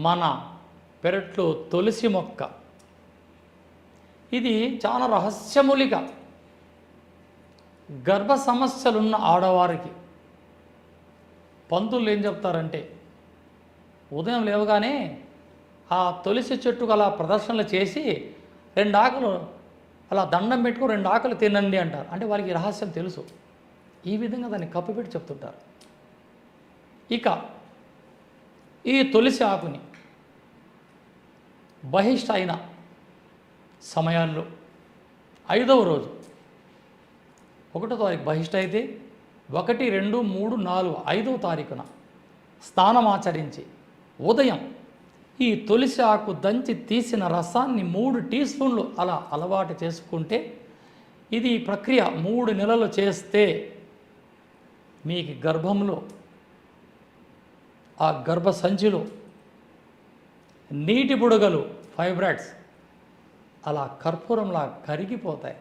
మన పెరట్లో తులసి మొక్క. ఇది చాలా రహస్యమూలిక. గర్భ సమస్యలున్న ఆడవారికి పంతులు ఏం చెప్తారంటే, ఉదయం లేవగానే ఆ తులసి చెట్టుకు అలా ప్రదర్శనలు చేసి 2 ఆకులు అలా దండం పెట్టుకుని 2 ఆకులు తినండి అంటారు. అంటే వారికి రహస్యం తెలుసు. ఈ విధంగా దాన్ని కప్పిపెట్టి చెప్తుంటారు. ఇక ఈ తులసి ఆకుని బహిష్ట అయిన సమయాల్లో 5వ రోజు 1వ తారీఖు బహిష్ట అయితే 1, 2, 3, 4, 5వ తారీఖున స్నానం ఆచరించి ఉదయం ఈ తులసి ఆకు దంచి తీసిన రసాన్ని 3 టీ స్పూన్లు అలా అలవాటు చేసుకుంటే, ఇది ప్రక్రియ 3 నెలలు చేస్తే మీకు గర్భంలో ఆ గర్భ సంచిలో నీటి బుడగలు, ఫైబ్రాయిడ్స్ అలా కర్పూరంలా కరిగిపోతాయి.